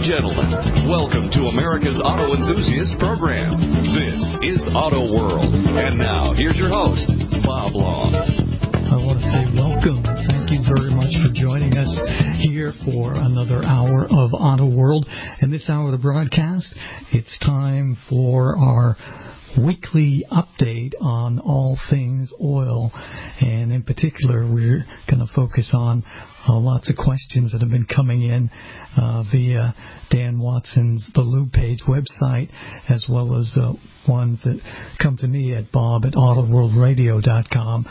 gentlemen, welcome to America's Auto Enthusiast Program. This is Auto World. And now, here's your host, Bob Long. I want to say welcome. Thank you very much for joining us here for another hour of Auto World. In this hour of the broadcast, it's time for our weekly update on all things oil, and in particular we're going to focus on lots of questions that have been coming in via Dan Watson's The Lube Page website, as well as ones that come to me at bob@autoworldradio.com.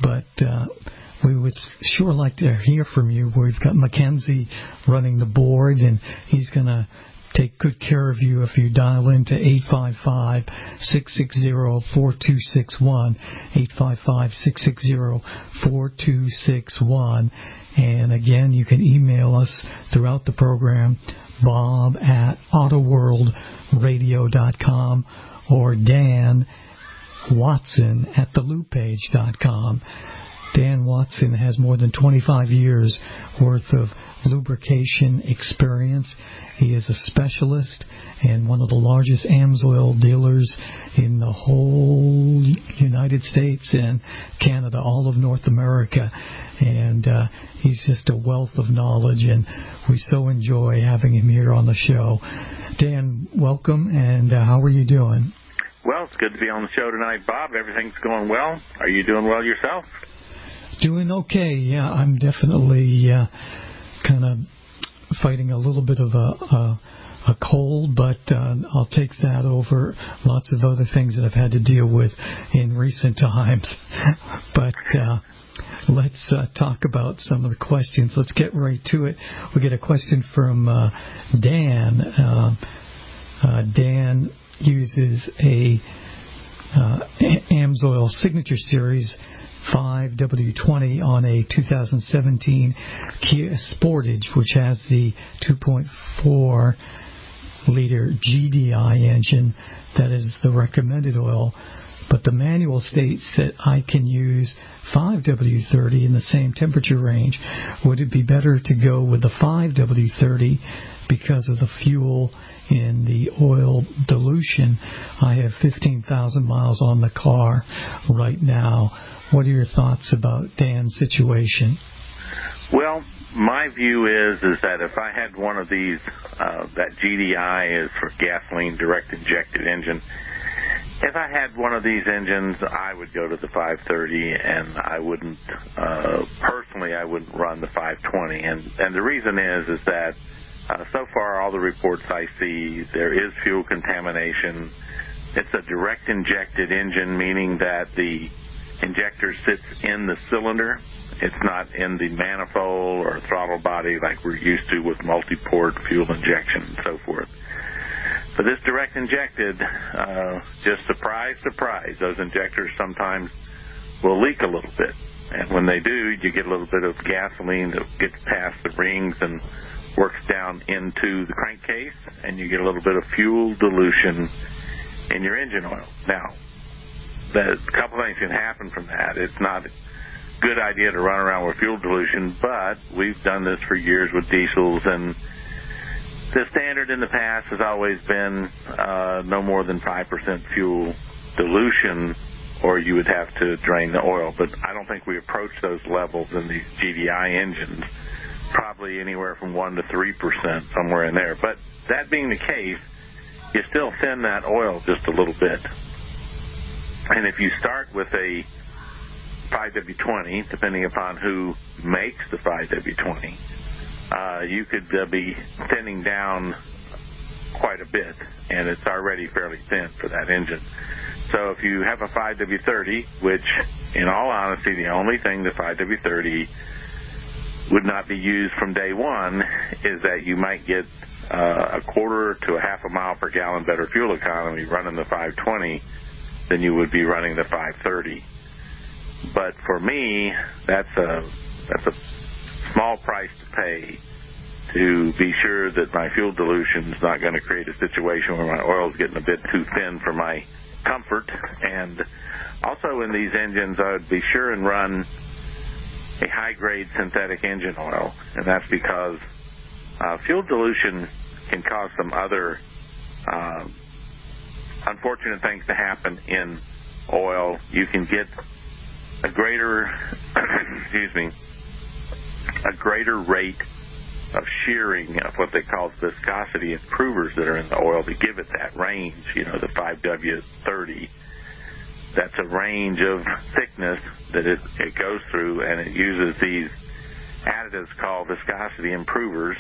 But we would sure like to hear from you. We've got Mackenzie running the board, and he's going to take good care of you if you dial into 855-660-4261, 855-660-4261. And again, you can email us throughout the program, bob@autoworldradio.com or Dan Watson at thelubepage.com. Dan Watson has more than 25 years worth of lubrication experience. He is a specialist and one of the largest AMSOIL dealers in the whole United States and Canada, all of North America. And he's just a wealth of knowledge, and we so enjoy having him here on the show. Dan, welcome, and how are you doing? Well, it's good to be on the show tonight, Bob. Everything's going well. Are you doing well yourself? Doing okay, yeah. I'm definitely kind of fighting a little bit of a cold, but I'll take that over lots of other things that I've had to deal with in recent times. But let's talk about some of the questions. Let's get right to it. We get a question from Dan. Dan uses a AMSOIL Signature Series 5W20 on a 2017 Kia Sportage, which has the 2.4 liter GDI engine. That is the recommended oil, but the manual states that I can use 5W30 in the same temperature range. Would it be better to go with the 5W30 because of the fuel in the oil dilution? I have 15,000 miles on the car right now. What are your thoughts about Dan's situation? Well, my view is that if I had one of these, that GDI is for gasoline direct injected engine. If I had one of these engines, I would go to the 530, and I wouldn't, personally, I wouldn't run the 520. And the reason is that so far all the reports I see, there is fuel contamination. It's a direct injected engine, meaning that the injector sits in the cylinder. It's not in the manifold or throttle body like we're used to with multi-port fuel injection and so forth. But this direct injected, just surprise, surprise, those injectors sometimes will leak a little bit. And when they do, you get a little bit of gasoline that gets past the rings and works down into the crankcase, and you get a little bit of fuel dilution in your engine oil. Now, a couple things can happen from that. It's not a good idea to run around with fuel dilution, but we've done this for years with diesels, and the standard in the past has always been no more than 5% fuel dilution, or you would have to drain the oil. But I don't think we approach those levels in these GDI engines, probably anywhere from 1 to 3%, somewhere in there. But that being the case, you still thin that oil just a little bit. And if you start with a 5W20, depending upon who makes the 5W20, you could be thinning down quite a bit, and it's already fairly thin for that engine. So if you have a 5W30, which, in all honesty, the only thing the 5W30 would not be used from day one is that you might get a quarter to a half a mile per gallon better fuel economy running the 520 than you would be running the 530. But for me, that's a small price to pay to be sure that my fuel dilution is not going to create a situation where my oil is getting a bit too thin for my comfort. And also in these engines, I would be sure and run a high-grade synthetic engine oil, and that's because fuel dilution can cause some other unfortunate things to happen in oil. You can get a greater, a greater rate of shearing of what they call viscosity improvers that are in the oil to give it that range, the 5W30. That's a range of thickness that it goes through, and it uses these additives called viscosity improvers.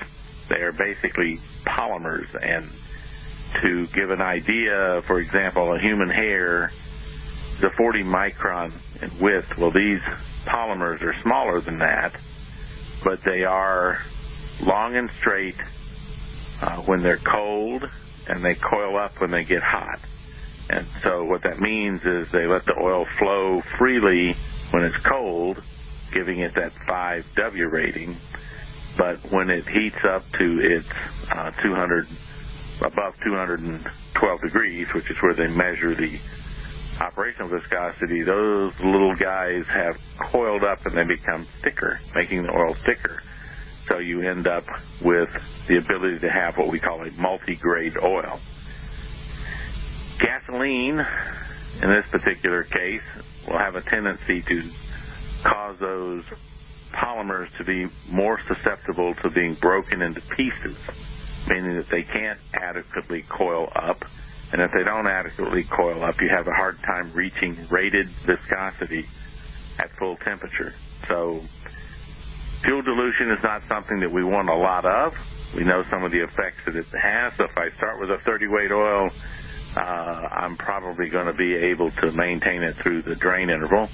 They are basically polymers, and to give an idea, for example, a human hair is a 40 micron in width. Well, these polymers are smaller than that, but they are long and straight when they're cold, and they coil up when they get hot. And so what that means is they let the oil flow freely when it's cold, giving it that 5W rating. But when it heats up to its above 212 degrees, which is where they measure the operational viscosity, those little guys have coiled up and they become thicker, making the oil thicker. So you end up with the ability to have what we call a multi-grade oil. Gasoline, in this particular case, will have a tendency to cause those polymers to be more susceptible to being broken into pieces, meaning that they can't adequately coil up. And if they don't adequately coil up, you have a hard time reaching rated viscosity at full temperature. So fuel dilution is not something that we want a lot of. We know some of the effects that it has. So if I start with a 30-weight oil, I'm probably going to be able to maintain it through the drain interval.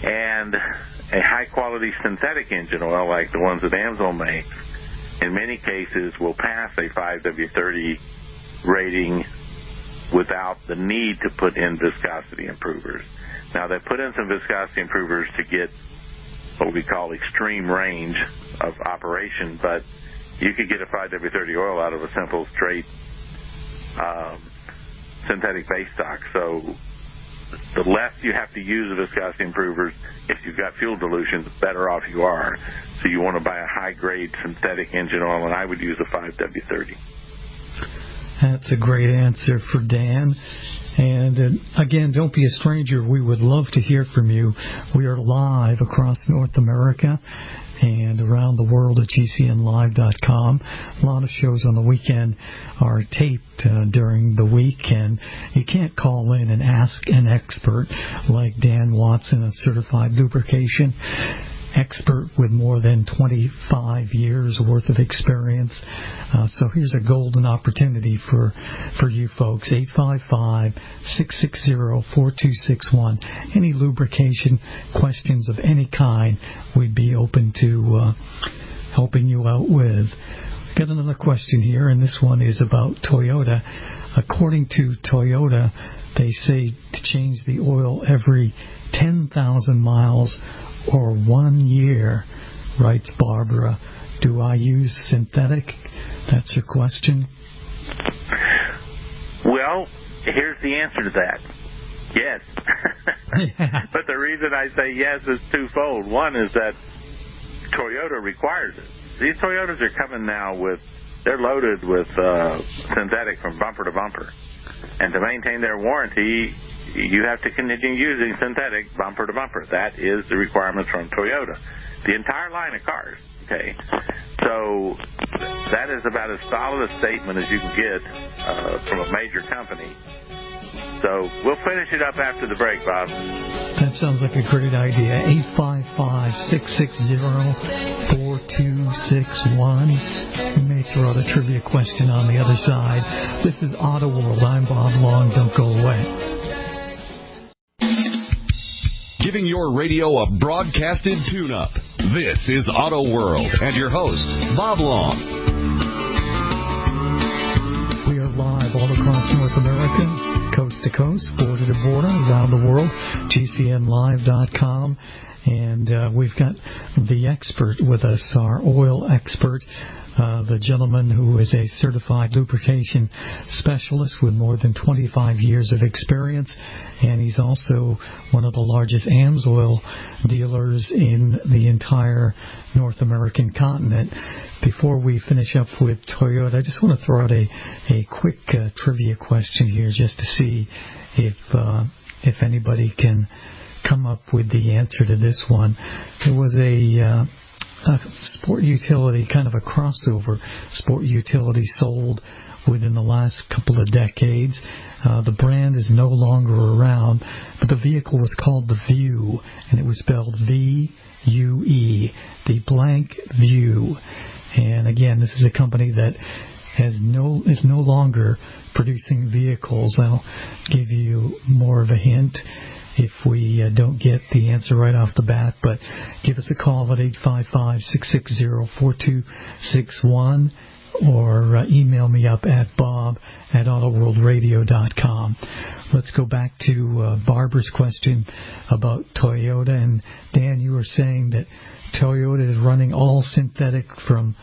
And a high-quality synthetic engine oil, like the ones that Amsoil makes, in many cases will pass a 5W30 rating without the need to put in viscosity improvers. Now, they put in some viscosity improvers to get what we call extreme range of operation, but you could get a 5W30 oil out of a simple, straight synthetic base stock. So the less you have to use the viscosity improvers, if you've got fuel dilution, the better off you are. So you want to buy a high-grade synthetic engine oil, and I would use a 5W30. That's a great answer for Dan. And again, don't be a stranger. We would love to hear from you. We are live across North America and around the world at GCNlive.com. A lot of shows on the weekend are taped during the week, and you can't call in and ask an expert like Dan Watson, a certified lubrication expert with more than 25 years worth of experience. So here's a golden opportunity for you folks. 855-660-4261. Any lubrication questions of any kind, we'd be open to helping you out with. Got another question here, and this one is about Toyota. According to Toyota, they say to change the oil every 10,000 miles or 1 year, writes Barbara. Do I use synthetic? That's your question. Well, here's the answer to that. Yes. Yeah. But the reason I say yes is twofold. One is that Toyota requires it. These Toyotas are coming now they're loaded with synthetic from bumper to bumper. And to maintain their warranty, you have to continue using synthetic bumper to bumper. That is the requirements from Toyota. The entire line of cars, okay? So that is about as solid a statement as you can get from a major company. So we'll finish it up after the break, Bob. That sounds like a great idea. 855-660-4261. We may throw out a trivia question on the other side. This is Auto World. I'm Bob Long. Don't go away. Giving your radio a broadcasted tune-up. This is Auto World and your host, Bob Long. We are live all across North America, coast to coast, border to border, around the world, GCNlive.com. And we've got the expert with us, our oil expert, the gentleman who is a certified lubrication specialist with more than 25 years of experience, and he's also one of the largest AMSOIL dealers in the entire North American continent. Before we finish up with Toyota, I just want to throw out a quick trivia question here just to see if anybody can come up with the answer to this one. There was a sport utility, kind of a crossover sport utility sold within the last couple of decades. The brand is no longer around, but the vehicle was called the View, and it was spelled V-U-E, the blank View. And again, this is a company that is no longer producing vehicles. I'll give you more of a hint if we don't get the answer right off the bat, but give us a call at 855-660-4261 or email me up at bob@autoworldradio.com. Let's go back to Barbara's question about Toyota. And Dan, you were saying that Toyota is running all synthetic from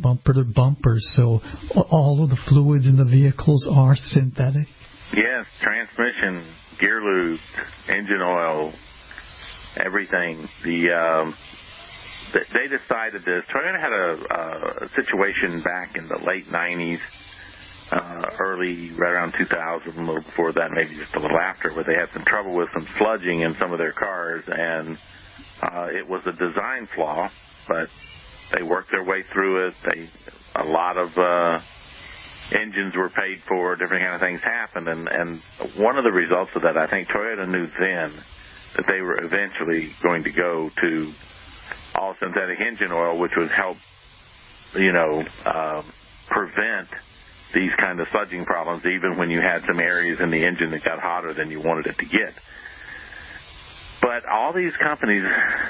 bumper to bumper, so all of the fluids in the vehicles are synthetic? Yes, transmission, gear lube, engine oil, everything. They decided this. Toyota had a situation back in the late 90s, right around 2000, a little before that, maybe just a little after, where they had some trouble with some sludging in some of their cars, and it was a design flaw, but they worked their way through it. A lot of engines were paid for, different kind of things happened, and one of the results of that, I think Toyota knew then that they were eventually going to go to all synthetic engine oil, which would help, prevent these kind of sludging problems, even when you had some areas in the engine that got hotter than you wanted it to get. But all these companies,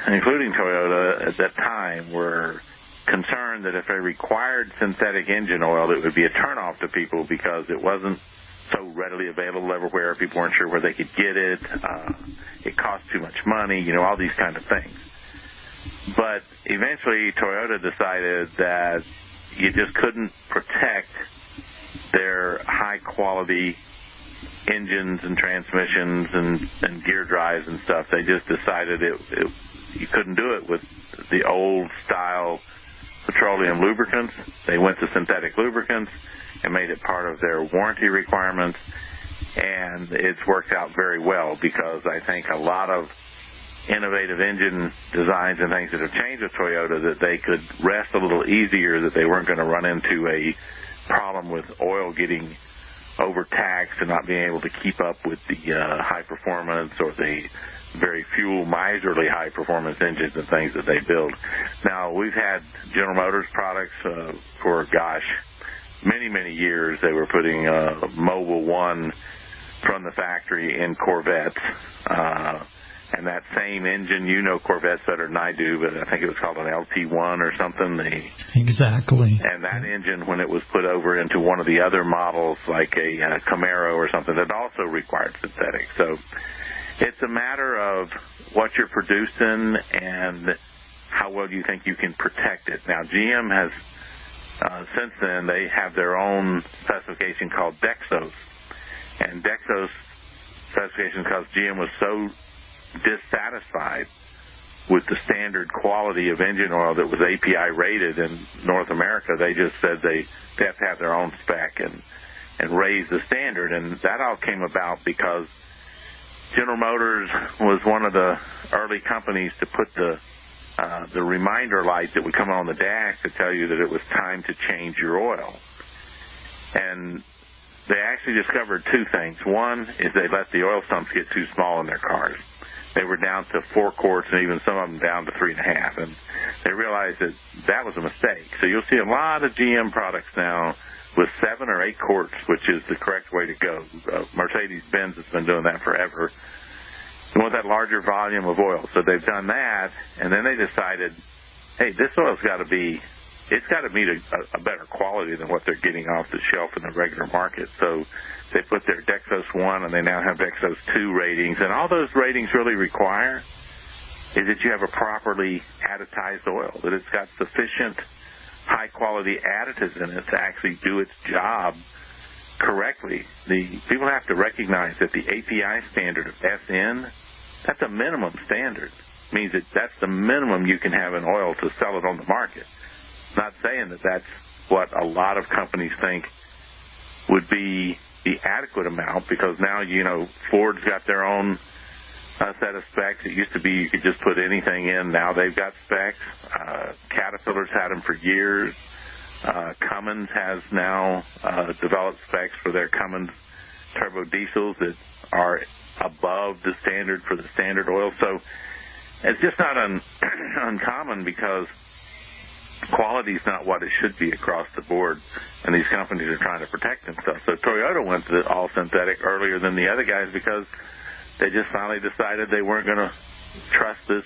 including Toyota at that time, were concerned that if they required synthetic engine oil, it would be a turnoff to people because it wasn't so readily available everywhere. People weren't sure where they could get it. It cost too much money, all these kind of things. But eventually Toyota decided that you just couldn't protect their high-quality engines and transmissions and gear drives and stuff. They just decided you couldn't do it with the old-style petroleum lubricants. They went to synthetic lubricants and made it part of their warranty requirements, and it's worked out very well because I think a lot of innovative engine designs and things that have changed with Toyota, that they could rest a little easier, that they weren't going to run into a problem with oil getting overtaxed and not being able to keep up with the high performance or the very fuel miserly high performance engines and things that they build. Now, we've had General Motors products for many, many years. They were putting Mobil 1 from the factory in Corvettes. And that same engine, Corvettes better than I do, but I think it was called an LT1 or something. Exactly. And that engine, when it was put over into one of the other models, like a Camaro or something, that also required synthetic. So it's a matter of what you're producing and how well you think you can protect it. Now, GM has, since then, they have their own specification called Dexos. And Dexos specification, because GM was so dissatisfied with the standard quality of engine oil that was API rated in North America, they just said they have to have their own spec and raise the standard. And that all came about because General Motors was one of the early companies to put the reminder light that would come on the dash to tell you that it was time to change your oil. And they actually discovered two things. One is they let the oil sumps get too small in their cars. They were down to 4 quarts and even some of them down to 3.5. And they realized that was a mistake. So you'll see a lot of GM products now with 7 or 8 quarts, which is the correct way to go. Mercedes-Benz has been doing that forever. You want that larger volume of oil. So they've done that, and then they decided, hey, this oil's got to meet a better quality than what they're getting off the shelf in the regular market. So they put their Dexos 1, and they now have Dexos 2 ratings. And all those ratings really require is that you have a properly additized oil, that it's got sufficient high-quality additives in it to actually do its job correctly. The people have to recognize that the API standard of SN, that's a minimum standard. It means that that's the minimum you can have in oil to sell it on the market. Not saying that that's what a lot of companies think would be the adequate amount, because now, Ford's got their own set of specs. It used to be you could just put anything in. Now they've got specs. Caterpillar's had them for years. Cummins has now developed specs for their Cummins turbo diesels that are above the standard for the standard oil. So it's just not uncommon, because quality is not what it should be across the board, and these companies are trying to protect themselves. So Toyota went to all synthetic earlier than the other guys because they just finally decided they weren't going to trust this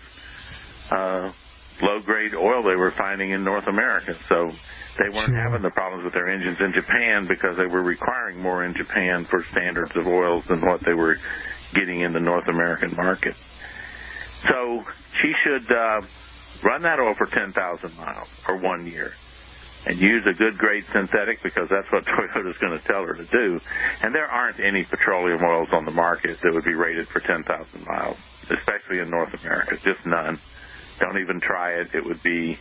low-grade oil they were finding in North America. So they weren't having the problems with their engines in Japan because they were requiring more in Japan for standards of oils than what they were getting in the North American market. So she should run that oil for 10,000 miles or 1 year and use a good grade synthetic, because that's what Toyota's going to tell her to do. And there aren't any petroleum oils on the market that would be rated for 10,000 miles, especially in North America. Just none. Don't even try it. It would be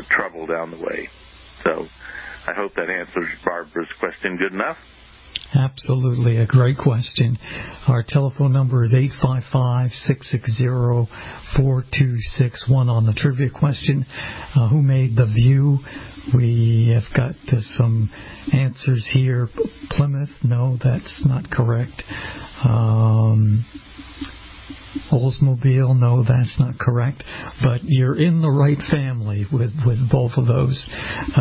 trouble down the way. So I hope that answers Barbara's question good enough. Absolutely, a great question. Our telephone number is 855-660-4261 on the trivia question. Who made the View? We have got some answers here. Plymouth, no, that's not correct. Oldsmobile, no, that's not correct. But you're in the right family with both of those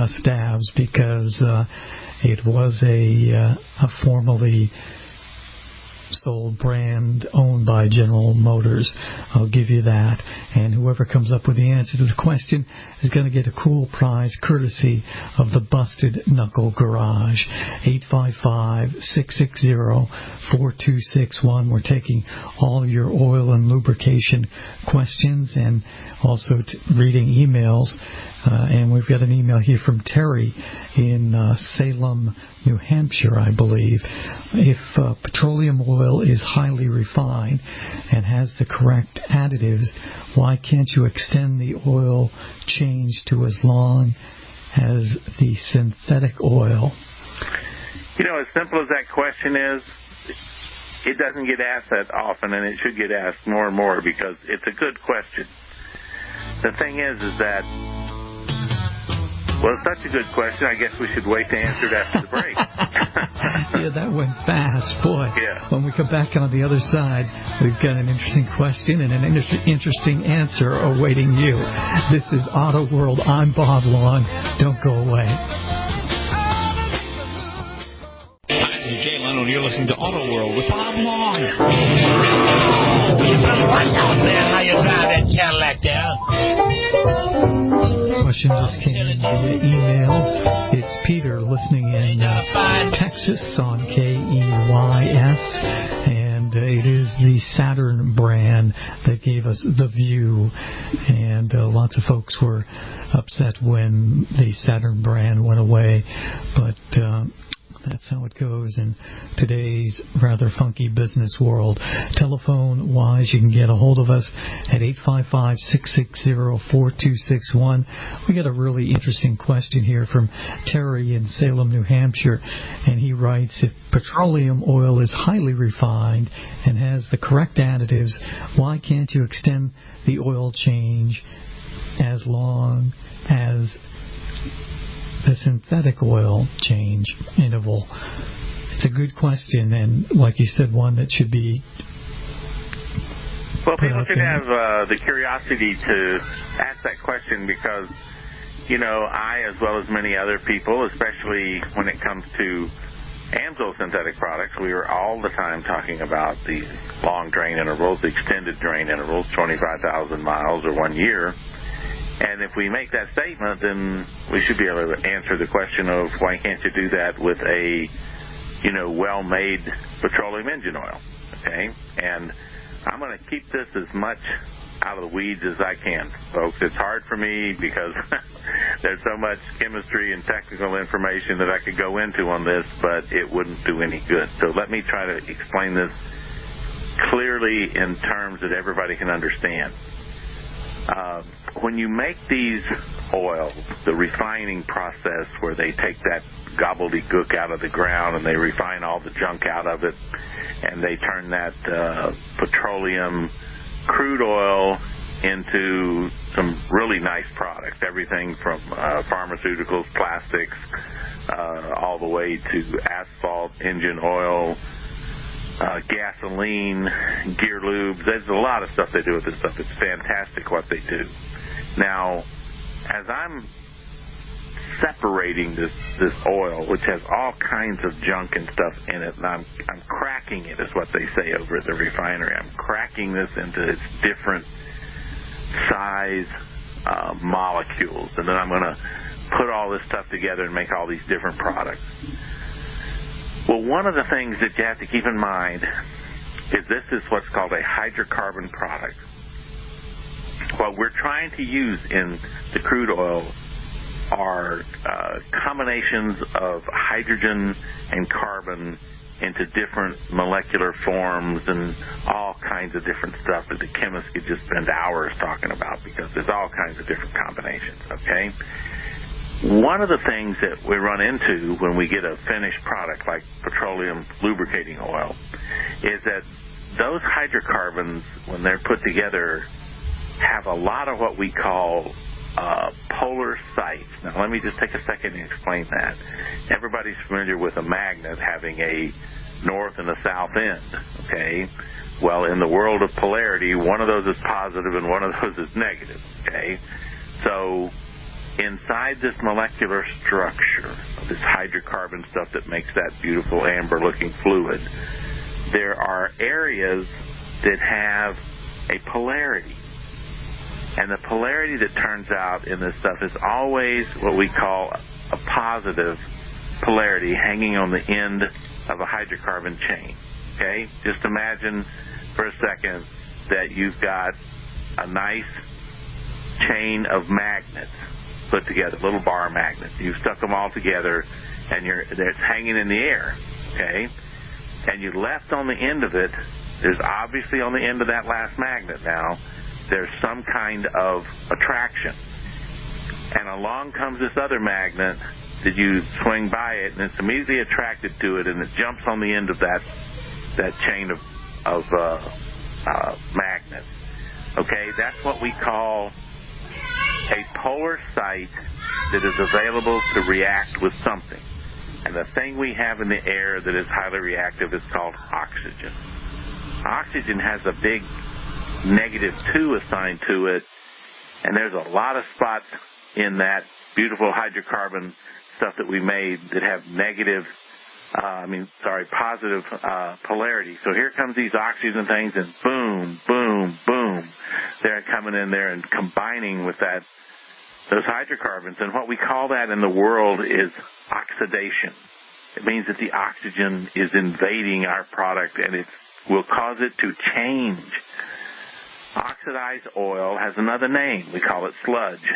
stabs, because it was a formerly sold brand owned by General Motors. I'll give you that. And whoever comes up with the answer to the question is going to get a cool prize courtesy of the Busted Knuckle Garage. 855-660-4261. We're taking all your oil and lubrication questions and also reading emails. And we've got an email here from Terry in Salem, New Hampshire, I believe. If petroleum oil is highly refined and has the correct additives, why can't you extend the oil change to as long as the synthetic oil? As simple as that question is, it doesn't get asked that often, and it should get asked more and more because it's a good question. The thing is that, well, it's such a good question, I guess we should wait to answer it after the break. Yeah, that went fast, boy. Yeah. When we come back on the other side, we've got an interesting question and an interesting answer awaiting you. This is Auto World. I'm Bob Long. Don't go away. Hi, this is Jay Leno, and you're listening to Auto World with Bob Long. You better watch out, man, how you drive that Cadillac there. Question just came in via email. It's Peter listening in Texas on KEYS, and it is the Saturn brand that gave us the View, and lots of folks were upset when the Saturn brand went away, but that's how it goes in today's rather funky business world. Telephone-wise, you can get a hold of us at 855-660-4261. We got a really interesting question here from Terry in Salem, New Hampshire, and he writes, if petroleum oil is highly refined and has the correct additives, why can't you extend the oil change as long as the synthetic oil change interval? It's a good question, and like you said, one that should be people should have the curiosity to ask that question, because I, as well as many other people, especially when it comes to AMSOIL synthetic products, we are all the time talking about the long drain intervals, the extended drain intervals, 25,000 miles or 1 year. And if we make that statement, then we should be able to answer the question of why can't you do that with a, well-made petroleum engine oil, okay? And I'm going to keep this as much out of the weeds as I can, folks. It's hard for me because there's so much chemistry and technical information that I could go into on this, but it wouldn't do any good. So let me try to explain this clearly in terms that everybody can understand. When you make these oils, the refining process where they take that gobbledygook out of the ground and they refine all the junk out of it, and they turn that petroleum crude oil into some really nice products, everything from pharmaceuticals, plastics, all the way to asphalt, engine oil, gasoline, gear lubes. There's a lot of stuff they do with this stuff. It's fantastic what they do. Now, as I'm separating this oil, which has all kinds of junk and stuff in it, and I'm cracking it, is what they say over at the refinery. I'm cracking this into its different size molecules, and then I'm going to put all this stuff together and make all these different products. Well, one of the things that you have to keep in mind is this is what's called a hydrocarbon product. What we're trying to use in the crude oil are combinations of hydrogen and carbon into different molecular forms and all kinds of different stuff that the chemists could just spend hours talking about because there's all kinds of different combinations, okay? One of the things that we run into when we get a finished product like petroleum lubricating oil is that those hydrocarbons, when they're put together, have a lot of what we call polar sites. Now, let me just take a second and explain that. Everybody's familiar with a magnet having a north and a south end, okay? Well, in the world of polarity, one of those is positive and one of those is negative, okay? So inside this molecular structure of this hydrocarbon stuff that makes that beautiful amber-looking fluid, there are areas that have a polarity. And the polarity that turns out in this stuff is always what we call a positive polarity hanging on the end of a hydrocarbon chain, okay? Just imagine for a second that you've got a nice chain of magnets put together, little bar magnets. You've stuck them all together, and it's hanging in the air, okay? And you left on the end of it, there's obviously on the end of that last magnet now, there's some kind of attraction. And along comes this other magnet that you swing by it, and it's immediately attracted to it, and it jumps on the end of that chain of magnets. Okay, that's what we call a polar site that is available to react with something. And the thing we have in the air that is highly reactive is called oxygen. Oxygen has a big -2 assigned to it, and there's a lot of spots in that beautiful hydrocarbon stuff that we made that have positive polarity. So here comes these oxygen things, and boom, boom, boom, they're coming in there and combining with those hydrocarbons. And what we call that in the world is oxidation. It means that the oxygen is invading our product, and it will cause it to change. Oxidized oil has another name. We call it sludge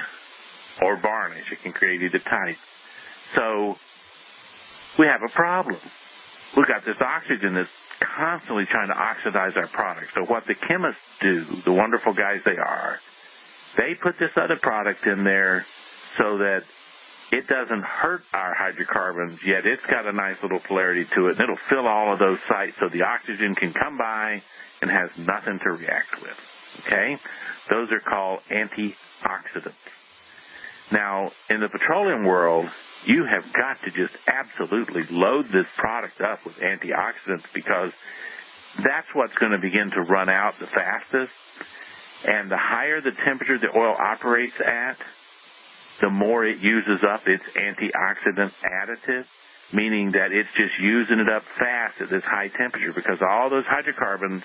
or varnish. It can create either type. So we have a problem. We've got this oxygen that's constantly trying to oxidize our product. So what the chemists do, the wonderful guys they are, they put this other product in there so that it doesn't hurt our hydrocarbons, yet it's got a nice little polarity to it, and it'll fill all of those sites so the oxygen can come by and has nothing to react with. Okay? Those are called antioxidants. Now, in the petroleum world, you have got to just absolutely load this product up with antioxidants because that's what's going to begin to run out the fastest. And the higher the temperature the oil operates at, the more it uses up its antioxidant additive, meaning that it's just using it up fast at this high temperature because all those hydrocarbons,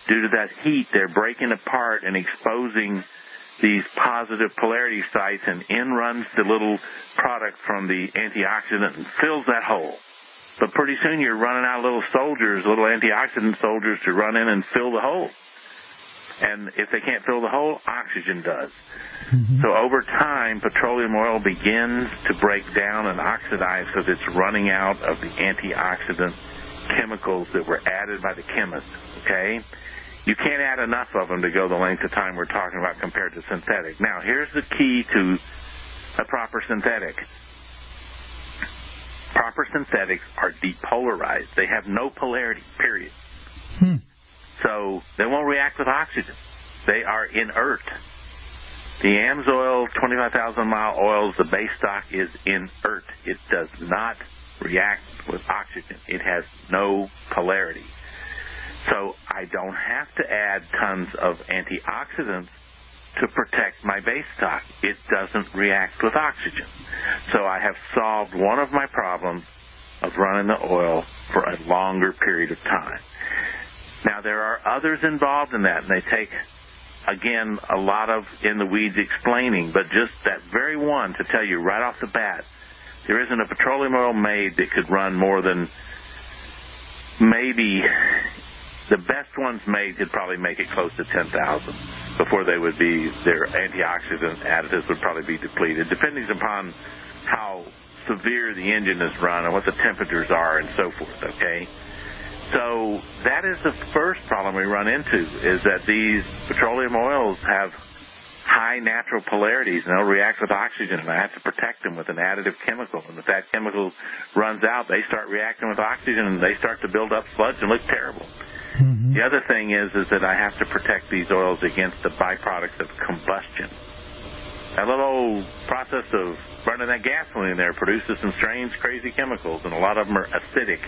due to that heat, they're breaking apart and exposing these positive polarity sites, and in runs the little product from the antioxidant and fills that hole. But pretty soon you're running out of little antioxidant soldiers to run in and fill the hole. And if they can't fill the hole, oxygen does. So over time, petroleum oil begins to break down and oxidize because it's running out of the antioxidant chemicals that were added by the chemist, okay? You can't add enough of them to go the length of time we're talking about compared to synthetic. Now, here's the key to a proper synthetic. Proper synthetics are depolarized. They have no polarity, period. So they won't react with oxygen. They are inert. The AMSOIL 25,000-mile oils, the base stock, is inert. It does not react with oxygen. It has no polarity. So I don't have to add tons of antioxidants to protect my base stock. It doesn't react with oxygen. So I have solved one of my problems of running the oil for a longer period of time. Now, there are others involved in that, and they take, again, a lot of in-the-weeds explaining, but just that very one to tell you right off the bat, there isn't a petroleum oil made that could run more than maybe the best ones made could probably make it close to 10,000 before they would be, their antioxidant additives would probably be depleted, depending upon how severe the engine is run and what the temperatures are and so forth, okay? So that is the first problem we run into, is that these petroleum oils have high natural polarities, and they'll react with oxygen, and I have to protect them with an additive chemical. And if that chemical runs out, they start reacting with oxygen, and they start to build up sludge and look terrible. The other thing is that I have to protect these oils against the byproducts of combustion. That little old process of burning that gasoline in there produces some strange, crazy chemicals, and a lot of them are acidic.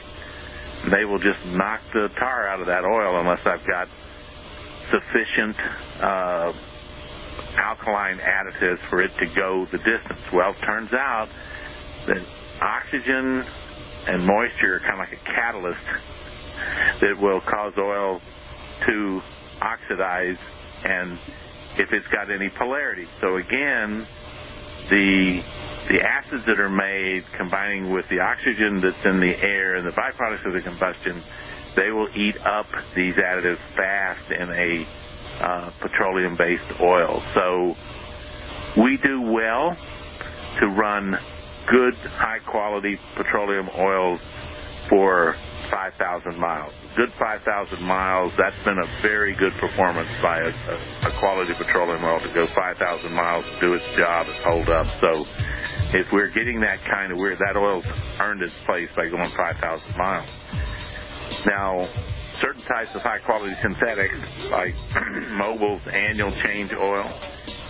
They will just knock the tar out of that oil unless I've got sufficient alkaline additives for it to go the distance. Well, it turns out that oxygen and moisture are kind of like a catalyst that will cause oil to oxidize, and if it's got any polarity. So again, the acids that are made combining with the oxygen that's in the air and the byproducts of the combustion, they will eat up these additives fast in a petroleum-based oil. So we do well to run good, high-quality petroleum oils for 5,000 miles. Good 5,000 miles, that's been a very good performance by a quality petroleum oil to go 5,000 miles, do its job, and hold up. So if we're getting that kind of weird, that oil's earned its place by going 5,000 miles. Now, certain types of high-quality synthetics, like Mobil's annual change oil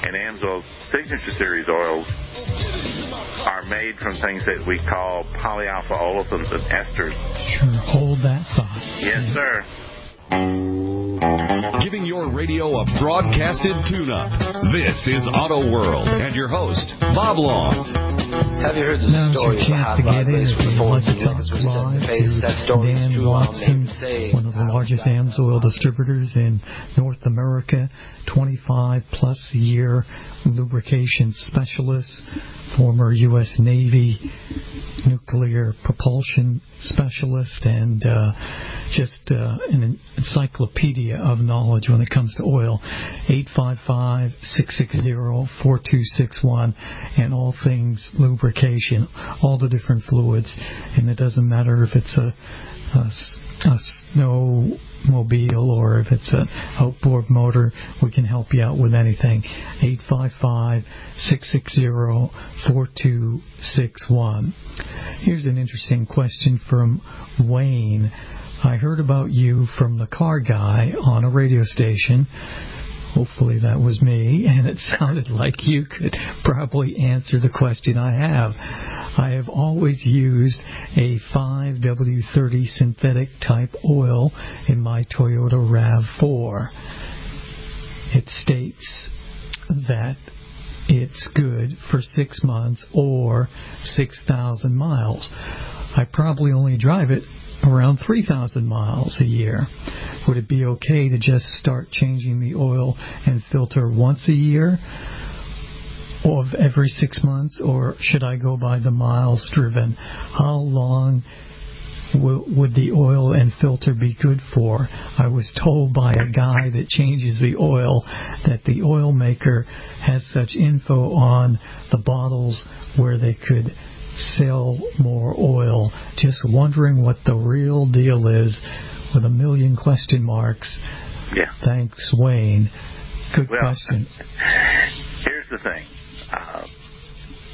and AMSOIL's signature series oils, are made from things that we call polyalpha olefins and esters. Sure, hold that thought. Yes, sir. Giving your radio a broadcasted tune-up. This is Auto World and your host, Bob Long. Have you heard the Now's story your of the chance hot to rod get in race if with you'd Ford like to and talk Lincolns was set in live the face? That to story is Dan true, all Watson, names say. one of the largest AMSOIL distributors in North America, 25-plus year lubrication specialist, former U.S. Navy nuclear propulsion specialist, and just an encyclopedia of knowledge when it comes to oil. 855-660-4261, and all things lubrication, all the different fluids, and it doesn't matter if it's a snowmobile or if it's an outboard motor, we can help you out with anything. 855-660-4261. Here's an interesting question from Wayne. I heard about you from the car guy on a radio station. Hopefully that was me, and it sounded like you could probably answer the question I have. I have always used a 5W30 synthetic type oil in my Toyota Rav4. It states that it's good for 6 months or 6,000 miles. I probably only drive it around 3,000 miles a year. Would it be okay to just start changing the oil and filter once a year of every 6 months, or should I go by the miles driven? How long would the oil and filter be good for? I was told by a guy that changes the oil that the oil maker has such info on the bottles where they could sell more oil. Just wondering what the real deal is, with a million question marks. Yeah. Thanks, Wayne. Good question. Here's the thing.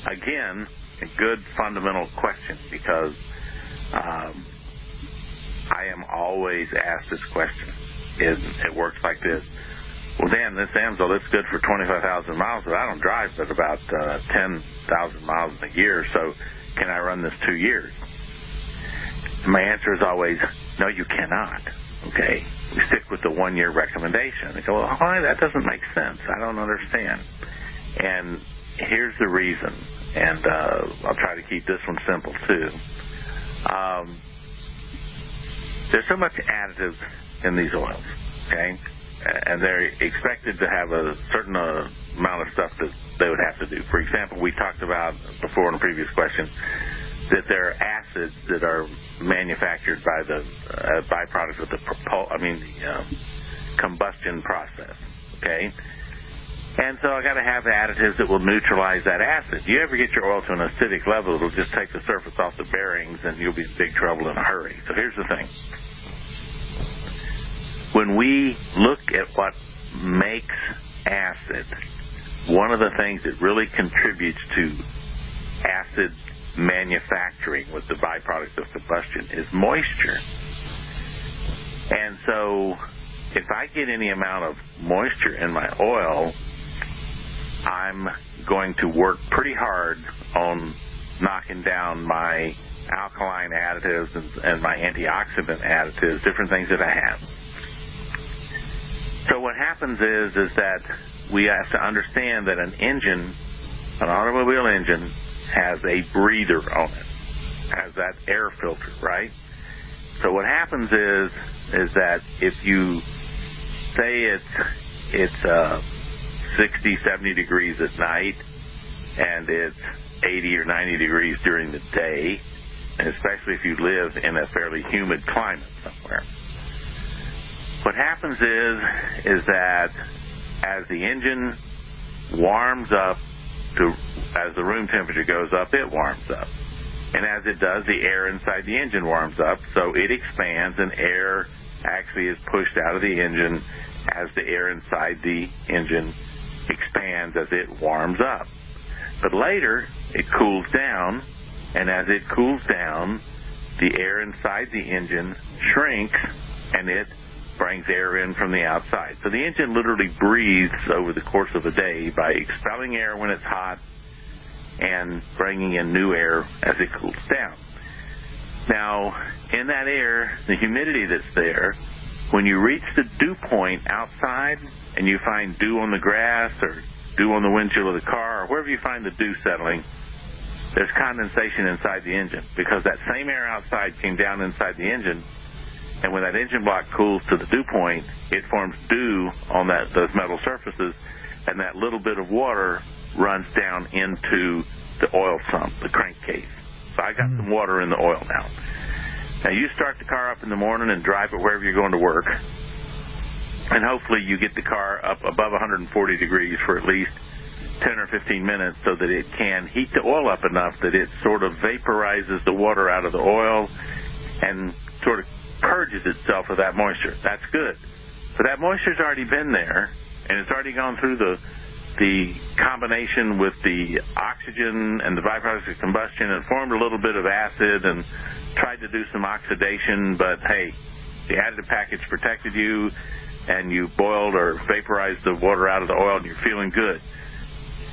Again, a good fundamental question, because I am always asked this question. It works like this. Well, Dan, this Amsoil, it's good for 25,000 miles, but I don't drive but about 10,000 miles in a year, so can I run this 2 years? And my answer is always, no, you cannot. Okay? We stick with the 1 year recommendation. They go, well, why? That doesn't make sense. I don't understand. And here's the reason, and I'll try to keep this one simple, too. There's so much additives in these oils, okay? And they're expected to have a certain amount of stuff that they would have to do. For example, we talked about before in a previous question that there are acids that are manufactured by the byproduct of the combustion process, okay? And so I got to have additives that will neutralize that acid. You ever get your oil to an acidic level, it'll just take the surface off the bearings and you'll be in big trouble in a hurry. So here's the thing. When we look at what makes acid, one of the things that really contributes to acid manufacturing with the byproduct of combustion is moisture. And so if I get any amount of moisture in my oil, I'm going to work pretty hard on knocking down my alkaline additives and my antioxidant additives, different things that I have. So what happens is that we have to understand that an engine, an automobile engine, has a breather on it, has that air filter, right? So what happens is that if you say it's 60, 70 degrees at night and it's 80 or 90 degrees during the day, and especially if you live in a fairly humid climate somewhere, what happens is that as the engine warms up, as the room temperature goes up, it warms up. And as it does, the air inside the engine warms up, so it expands and air actually is pushed out of the engine as the air inside the engine expands as it warms up. But later, it cools down, and as it cools down, the air inside the engine shrinks, and it brings air in from the outside. So the engine literally breathes over the course of a day by expelling air when it's hot and bringing in new air as it cools down. Now, in that air, the humidity that's there, when you reach the dew point outside and you find dew on the grass or dew on the windshield of the car or wherever you find the dew settling, there's condensation inside the engine because that same air outside came down inside the engine. And when that engine block cools to the dew point, it forms dew on those metal surfaces, and that little bit of water runs down into the oil sump, the crankcase. So I got some water in the oil now. Now you start the car up in the morning and drive it wherever you're going to work, and hopefully you get the car up above 140 degrees for at least 10 or 15 minutes so that it can heat the oil up enough that it sort of vaporizes the water out of the oil and sort of purges itself of that moisture. That's good. But that moisture's already been there, and it's already gone through the combination with the oxygen and the byproducts of combustion and formed a little bit of acid and tried to do some oxidation, but hey, the additive package protected you, and you boiled or vaporized the water out of the oil, and you're feeling good.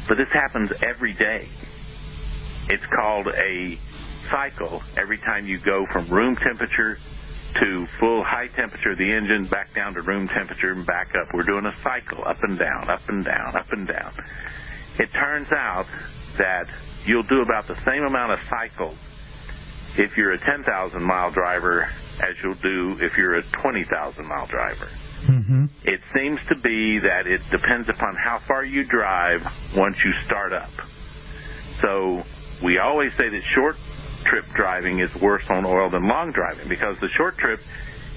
But this happens every day. It's called a cycle. Every time you go from room temperature to full high temperature of the engine, back down to room temperature and back up. We're doing a cycle, up and down, up and down, up and down. It turns out that you'll do about the same amount of cycles if you're a 10,000-mile driver as you'll do if you're a 20,000-mile driver. Mm-hmm. It seems to be that it depends upon how far you drive once you start up. So we always say that short trip driving is worse on oil than long driving, because the short trip,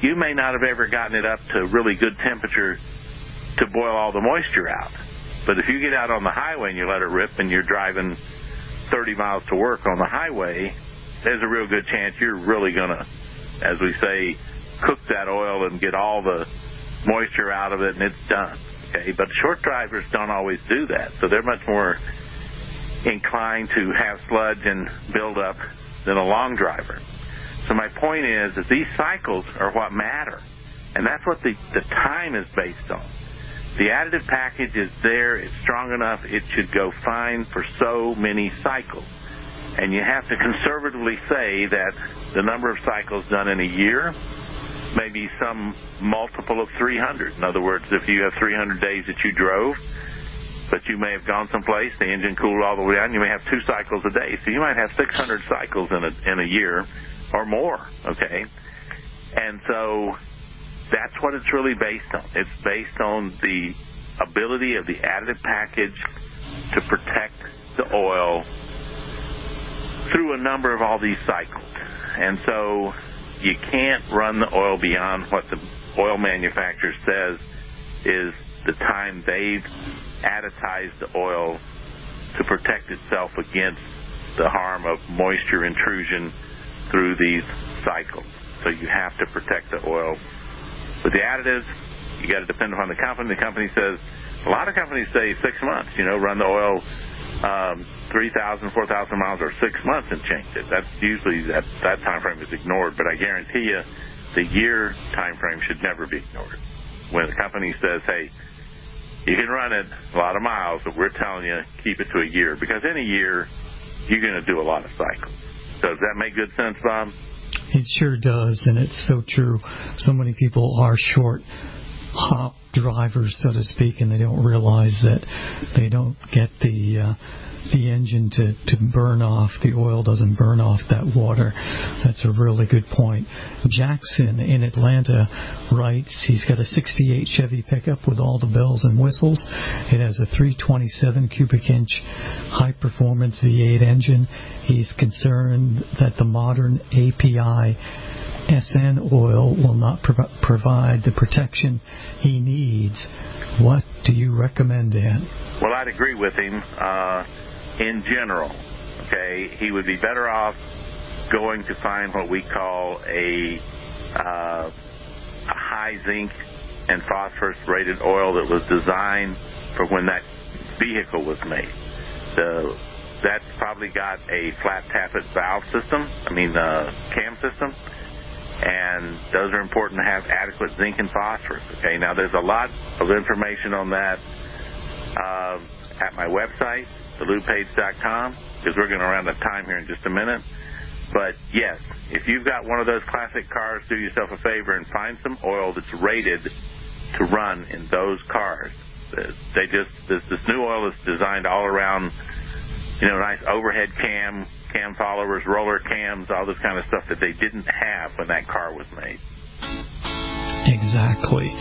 you may not have ever gotten it up to really good temperature to boil all the moisture out. But if you get out on the highway and you let it rip and you're driving 30 miles to work on the highway, there's a real good chance you're really going to, as we say, cook that oil and get all the moisture out of it, and it's done. Okay, but short drivers don't always do that, so they're much more inclined to have sludge and build up than a long driver. So my point is that these cycles are what matter, and that's what the time is based on. The additive package is there, it's strong enough, it should go fine for so many cycles. And you have to conservatively say that the number of cycles done in a year may be some multiple of 300. In other words, if you have 300 days that you drove, but you may have gone someplace, the engine cooled all the way down, you may have 2 cycles a day. So you might have 600 cycles in a year or more, okay? And so that's what it's really based on. It's based on the ability of the additive package to protect the oil through a number of all these cycles. And so you can't run the oil beyond what the oil manufacturer says is the time they've additized the oil to protect itself against the harm of moisture intrusion through these cycles. So you have to protect the oil. With the additives, you got to depend upon the company. The company says, a lot of companies say 6 months, run the oil 3,000, 4,000 miles or 6 months and change it. That's usually, that time frame is ignored, but I guarantee you the year time frame should never be ignored. When the company says, hey, you can run it a lot of miles, but we're telling you keep it to a year, because in a year you're going to do a lot of cycles. So does that make good sense, Bob? It sure does, and it's so true. So many people are short hop drivers, so to speak, and they don't realize that they don't get the engine to burn off. The oil doesn't burn off that water. That's a really good point. Jackson in Atlanta writes he's got a 68 Chevy Pickup with all the bells and whistles. It has a 327 cubic inch high performance V8 engine. He's concerned that the modern API SN oil will not provide the protection he needs. What do you recommend, Dan? Well, I'd agree with him in general. Okay, he would be better off going to find what we call a high zinc and phosphorus rated oil that was designed for when that vehicle was made. That's probably got a flat tappet valve system, cam system, and those are important to have adequate zinc and phosphorus. Okay, now there's a lot of information on that at my website, thelubepage.com, because we're going to run out of time here in just a minute. But yes, if you've got one of those classic cars, do yourself a favor and find some oil that's rated to run in those cars. This new oil is designed all around, nice overhead cam followers, roller cams, all this kind of stuff that they didn't have when that car was made. Exactly.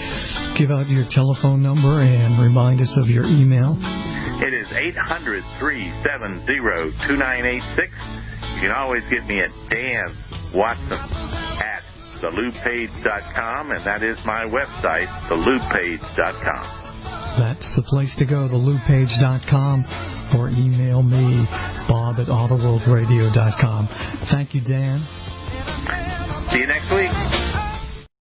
Give out your telephone number and remind us of your email. It is 800-370-2986. You can always get me at Dan Watson at thelubepage.com, and that is my website, thelubepage.com. That's the place to go, thelubepage.com, or email me, Bob at autoworldradio.com. Thank you, Dan. See you next week.